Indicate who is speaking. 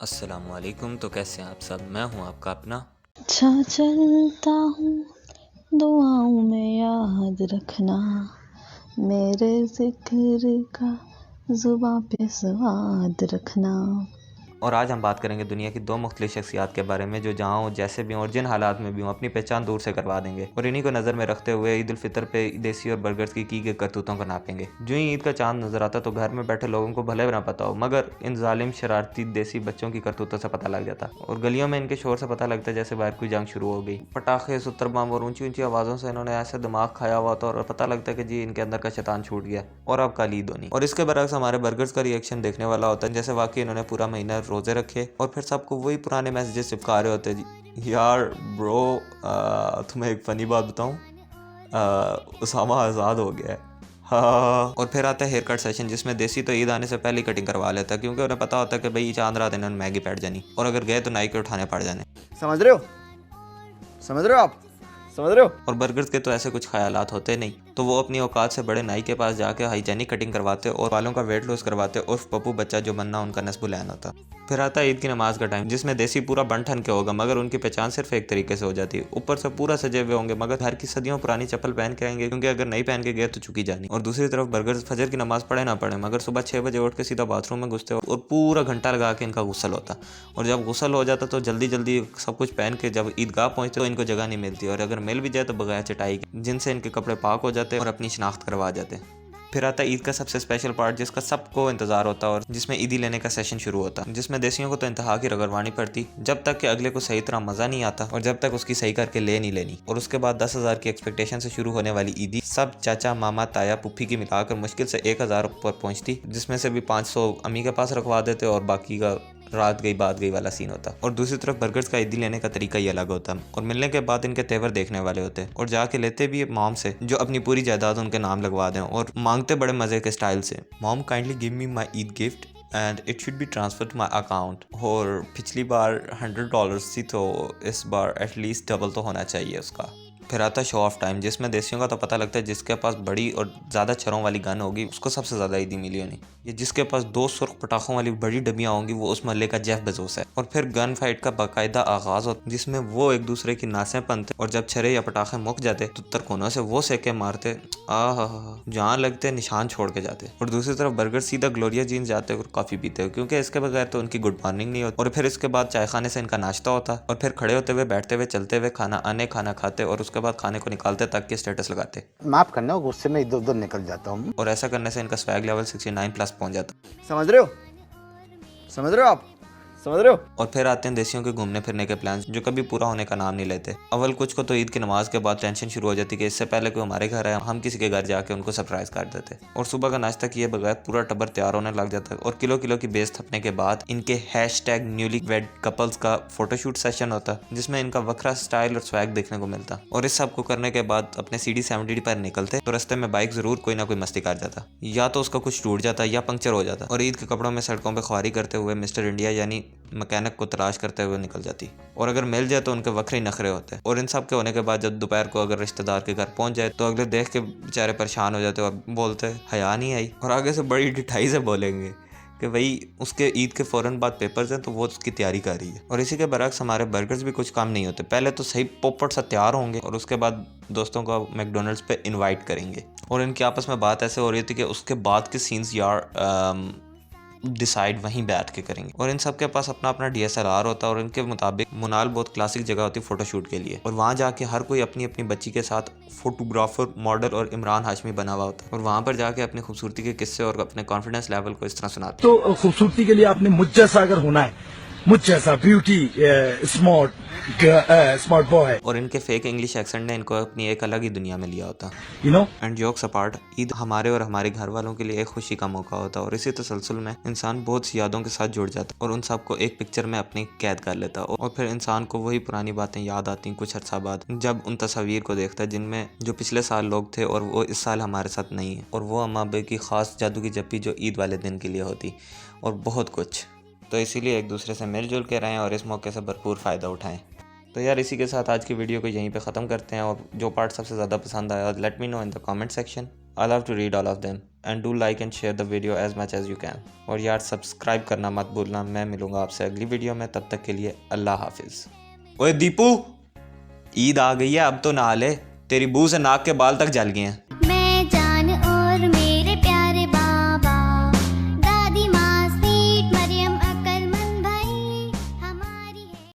Speaker 1: अस्सलामुअलैकुम। तो कैसे हैं आप सब? मैं हूं आपका अपना।
Speaker 2: अच्छा चलता हूँ, दुआओं में याद रखना, मेरे जिक्र का जुबां पे स्वाद रखना।
Speaker 1: और आज हम बात करेंगे दुनिया की दो मुख्तलिफ शख्सियात के बारे में जो जहाँ हो, जैसे भी हों और जिन हालात में भी हों, अपनी पहचान दूर से करवा देंगे। और इन्हीं को नज़र में रखते हुए ईद उल फितर पे देसी और बर्गर्स की गए करतूतों को नापेंगे। जो ही ईद का चांद नजर आता तो घर में बैठे लोगों को भले ना पता हो, मगर इन जालिम शरारती देसी बच्चों की करतूतों से पता लग जाता। और गलियों में इनके शोर से पता लगता है जैसे बाहर कोई जंग शुरू हो गई। पटाखे, सुतर बम और ऊंची ऊंची आवाज़ों से इन्होंने ऐसे दिमाग खाया हुआ था और पता लगता है कि जी इनके अंदर का शैतान छूट गया और अब कल ईद होनी। और इसके बरक्स हमारे बर्गर्स का रिएक्शन देखने वाला होता है, जैसे वाकई इन्होंने पूरा महीना रोजे रखे और फिर सबको वही पुराने मैसेजेस चिपका रहे होते हैं। जी यार ब्रो, तुम्हें एक फ़नी बात बताऊं, उसामा आज़ाद हो गया है। हाँ। और फिर आता है हेयर कट सेशन, जिसमें देसी तो ईद आने से पहले ही कटिंग करवा लेता है, क्योंकि उन्हें पता होता है कि भाई चांद रात इन्होंने मैगी पैट जानी और अगर गए तो नाई के उठाने पड़ जाने।
Speaker 3: समझ रहे हो? समझ रहे हो आप? समझ रहे हो?
Speaker 1: और बर्गर्स के तो ऐसे कुछ ख्यालात होते नहीं, तो वो अपनी औकात से बड़े नाई के पास जाके हाइजेनिक कटिंग करवाते और बालों का वेट लॉस करवाते और पप्पू बच्चा जो बनना उनका नस्बुलैन होता। फिर आता है ईद की नमाज का टाइम, जिसमें देसी पूरा बन ठन के होगा, मगर उनकी पहचान सिर्फ एक तरीके से हो जाती है। ऊपर से पूरा सजे हुए होंगे, मगर घर की सदियों पुरानी चप्पल पहन के आएंगे, क्योंकि अगर नहीं पहन के गए तो चुकी जानी। और दूसरी तरफ बर्गर्स फजर की नमाज पढ़े ना पढ़े, मगर सुबह 6 बजे उठ के सीधा बाथरूम में घुसते और पूरा घंटा लगा के इनका गुस्ल होता। और जब गुस्ल हो जाता तो जल्दी जल्दी सब कुछ पहन के जब ईदगाह पहुंचते तो इनको जगह नहीं मिलती, और अगर मिल भी जाए तो बगैर चटाई के, जिनसे इनके कपड़े पाक हो जाते और अपनी शनाख्त करवा जाते। फिर आता है ईद का सबसे स्पेशल पार्ट, जिसका सबको इंतजार होता है और जिसमें ईदी लेने का सेशन शुरू होता, जिसमें देसियों को तो इंतहा की रगड़वानी पड़ती जब तक कि अगले को सही तरह मजा नहीं आता और जब तक उसकी सही करके ले नहीं लेनी। और उसके बाद 10,000 की एक्सपेक्टेशन से शुरू होने वाली ईदी सब चाचा मामा ताया पुप्पी की मिलाकर मुश्किल से 1,000 पर पहुंचती, जिसमें से भी 500 अम्मी के पास रखवा देते और बाकी का रात गई बात गई वाला सीन होता। और दूसरी तरफ बर्गर्स का ईदी लेने का तरीका ही अलग होता और मिलने के बाद इनके तेवर देखने वाले होते और जाके लेते भी मॉम से, जो अपनी पूरी जायदाद उनके नाम लगवा दें, और मांगते बड़े मजे के स्टाइल से, mom kindly give me my Eid gift and it should be transfer to my account. और पिछली बार $100 थी तो इस बार एटलीस्ट डबल तो होना चाहिए उसका। फिर आता है शो ऑफ टाइम, जिसमें देसियों का तो पता लगता है जिसके पास बड़ी और ज़्यादा छरों वाली गन होगी उसको सबसे ज़्यादा ईदी मिली होनी, या जिसके पास 2 सुर्ख पटाखों वाली बड़ी डबियाँ होंगी वो उस महल्ले का जेफ बेजोस है। और फिर गन फाइट का बाकायदा आगाज होता, जिसमें वो एक दूसरे की नासें पनते और जब छरे या पटाखे मुक जाते तो तरकोनों से वो सेके मारते, जहाँ लगते निशान छोड़ के जाते। और दूसरी तरफ बर्गर सीधा ग्लोरिया जीन्स जाते और कॉफ़ी पीते, क्योंकि इसके बगैर तो उनकी गुड मॉर्निंग नहीं होती। और फिर इसके बाद चाय खाने से इनका नाश्ता होता और फिर खड़े होते हुए, बैठते हुए, चलते हुए खाना आने खाना खाते और उसके बाद खाने को निकालते तक के स्टेटस लगाते।
Speaker 3: माफ करना, गुस्से में इधर उधर निकल जाता हूँ।
Speaker 1: और ऐसा करने से इनका स्वैग लेवल 69 प्लस पहुंच जाता।
Speaker 3: समझ रहे हो? समझ रहे हो आप? समझ रहे हो?
Speaker 1: और फिर आते हैं देसियों के घूमने फिरने के प्लान, जो कभी पूरा होने का नाम नहीं लेते। अव्वल कुछ को तो ईद की नमाज के बाद टेंशन शुरू हो जाती कि इससे पहले कोई हमारे घर आए हम किसी के घर जाके उनको सरप्राइज कर देते। और सुबह का नाश्ता किए बगैर पूरा टब्बर तैयार होने लग जाता है और किलो किलो की बेस थपने के बाद इनके #न्यूली वेड कपल्स का फोटोशूट सेशन होता, जिसमें इनका वखरा स्टाइल और स्वैग देखने को मिलता। और इस सब को करने के बाद अपने CD 70 पर निकलते तो रास्ते में बाइक जरूर कोई ना कोई मस्ती कर जाता, या तो उसका कुछ टूट जाता या पंक्चर हो जाता। और ईद के कपड़ों में सड़कों पर ख्वारी करते हुए मिस्टर इंडिया यानी मैकेनिक को तलाश करते हुए निकल जाती, और अगर मिल जाए तो उनके वक्री नखरे होते। और इन सब के होने के बाद जब दोपहर को अगर रिश्तेदार के घर पहुंच जाए तो अगले देख के बेचारे परेशान हो जाते और बोलते हया नहीं आई, और आगे से बड़ी ढिठाई से बोलेंगे कि भाई उसके ईद के फ़ौरन बाद पेपर्स हैं तो वो उसकी तैयारी कर रही है। और इसी के बरक्स हमारे बर्गर्स भी कुछ काम नहीं होते, पहले तो सही पोपट सा तैयार होंगे और उसके बाद दोस्तों को मैकडोनल्ड्स पे इनवाइट करेंगे। और इनकी आपस में बात ऐसे हो रही थी कि उसके बाद के सीन्स यार डिसाइड वहीं बैठ के करेंगे। और इन सब के पास अपना अपना DSLR होता है और इनके मुताबिक मुनाल बहुत क्लासिक जगह होती है फोटोशूट के लिए, और वहाँ जाके हर कोई अपनी अपनी बच्ची के साथ फोटोग्राफर, मॉडल और इमरान हाशमी बना हुआ होता है, और वहाँ पर जाके अपनी खूबसूरती के किस्से और अपने कॉन्फिडेंस लेवल को इस तरह सुनाते।
Speaker 4: तो खूबसूरती के लिए आपने मुझ जैसा अगर होना है, मुझ जैसा ब्यूटी स्मार्ट बॉय,
Speaker 1: और इनके फेक इंग्लिश एक्सेंट ने इनको अपनी एक अलग ही दुनिया में लिया होता।
Speaker 4: You know.
Speaker 1: And jokes apart, Eid हमारे और हमारे घर वालों के लिए एक खुशी का मौका होता है, और इसी तसलसल में इंसान बहुत सी यादों के साथ जुड़ जाता और उन सबको एक पिक्चर में अपनी कैद कर लेता, और फिर इंसान को वही पुरानी बातें याद आती कुछ अर्सा बाद, जब उन तस्वीर को देखता है जिनमें जो पिछले साल लोग थे और वो इस साल हमारे साथ नहीं है, और वो अम्मा अब्बे की खास जादू की जप्पी जो ईद वाले दिन के लिए होती, और बहुत कुछ। तो इसीलिए एक दूसरे से मिलजुल के रहें और इस मौके से भरपूर फ़ायदा उठाएं। तो यार इसी के साथ आज की वीडियो को यहीं पे ख़त्म करते हैं, और जो पार्ट सबसे ज़्यादा पसंद आया let me know in the comment section. I love to read all of them and do like and share the video as much as you can. और यार सब्सक्राइब करना मत भूलना। मैं मिलूंगा आपसे अगली वीडियो में, तब तक के लिए अल्लाह हाफिज़। ओए दीपू, ईद आ गई है, अब तो नहा ले, तेरी बू से नाक के बाल तक जल गए हैं।